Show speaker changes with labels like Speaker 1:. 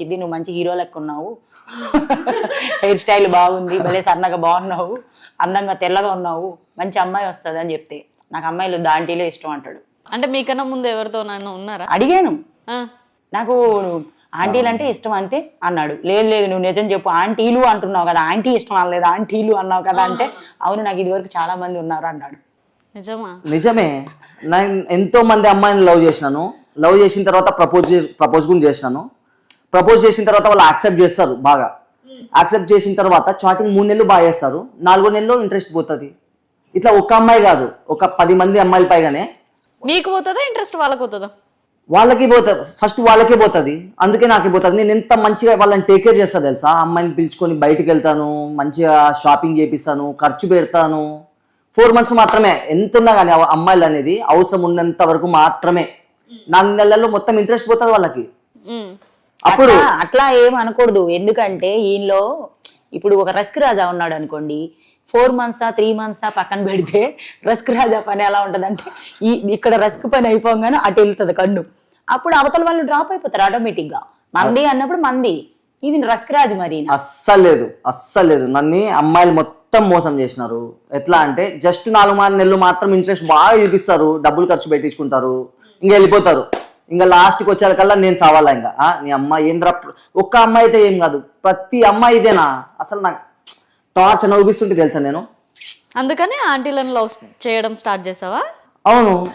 Speaker 1: వచ్చింది, నువ్వు మంచి హీరో లెక్క ఉన్నావు, హెయిర్ స్టైల్ బాగుంది, భలే సన్నగా బాగున్నావు, అందంగా తెల్లగా ఉన్నావు, మంచి అమ్మాయి వస్తుంది అని చెప్తే నాకు అమ్మాయిలు దాంటీలో ఇష్టం అంటాడు.
Speaker 2: అంటే మీకన్నా ముందు ఎవరితోనైనా ఉన్నారా?
Speaker 1: అడిగాను,
Speaker 2: ఆ,
Speaker 1: నాకు ఆంటీలు అంటే ఇష్టం అంతే అన్నాడు. లేదు లేదు నువ్వు నిజం చెప్పు, ఆంటీలు అంటున్నావు కదా, ఆంటీ ఇష్టం అనలేదు ఆంటీలు అన్నావు కదా అంటే, అవును నాకు ఇది వరకు చాలా మంది ఉన్నారు అన్నాడు.
Speaker 2: నిజమా?
Speaker 3: నిజమే. నేను ఎంతో మంది అమ్మాయిని లవ్ చేసినాను. లవ్ చేసిన తర్వాత ప్రపోజ్ కూడా చేసినాను. ప్రపోజ్ చేసిన తర్వాత వాళ్ళు యాక్సెప్ట్ చేస్తారు బాగా. యాక్సెప్ట్ చేసిన తర్వాత చాటింగ్ 3 నెలలు బాగా చేస్తారు, 4వ నెలలో ఇంట్రెస్ట్ పోతుంది. ఇట్లా ఒక్క అమ్మాయి కాదు, ఒక 10 మంది అమ్మాయిల పైగానే.
Speaker 2: మీకు పోతుందా ఇంట్రెస్ట్ వాళ్ళకి పోతుందా?
Speaker 3: వాళ్ళకి పోతుంది, ఫస్ట్ వాళ్ళకే పోతుంది, అందుకే నాకే పోతుంది. నేను ఎంత మంచిగా వాళ్ళని టేక్ కేర్ చేస్తా తెలుసా. అమ్మాయిని పిలుచుకొని బయటికి వెళ్తాను, మంచిగా షాపింగ్ చేపిస్తాను, ఖర్చు పెడతాను. 4 months మాత్రమే, ఎంత ఉన్నా కానీ అమ్మాయిలు అనేది అవసరం ఉన్నంత వరకు మాత్రమే. 4 నెలల్లో మొత్తం ఇంట్రెస్ట్ పోతుంది వాళ్ళకి. అప్పుడు
Speaker 1: అట్లా ఏం అనకూడదు, ఎందుకంటే ఈయనలో ఇప్పుడు ఒక రస్క్ రాజా ఉన్నాడు అనుకోండి, 4 months 3 months పక్కన పెడితే రస్క్ రాజా పని ఎలా ఉంటదంటే ఇక్కడ రస్క్ పని అయిపోగానే అటు వెళ్తుంది కన్ను, అప్పుడు అవతల వాళ్ళు డ్రాప్ అయిపోతారు ఆటోమేటిక్ గా. మంది అన్నప్పుడు మంది, ఇది రస్క్ రాజు మరి.
Speaker 3: అస్సలు లేదు నన్ను అమ్మాయిలు మొత్తం మోసం చేసినారు. ఎట్లా అంటే జస్ట్ 4 నెలలు మాత్రం ఇంట్రెస్ట్ బాగా చూపిస్తారు, డబ్బులు ఖర్చు పెట్టించుకుంటారు, ఇంకా వెళ్ళిపోతారు. ఇంకా లాస్ట్కి వచ్చేకల్లా నేను సావాలా ఇంకా. నీ అమ్మాయి ఏంద్ర, ఒక్క అమ్మాయి అయితే ఏం కాదు, ప్రతి అమ్మాయి ఇదేనా. అసలు నాకు టార్చ్ నవ్విస్తుంటే తెలుసా నేను.
Speaker 2: అందుకని ఆంటీలను లవ్ చేయడం స్టార్ట్ చేసావా?
Speaker 3: అవును,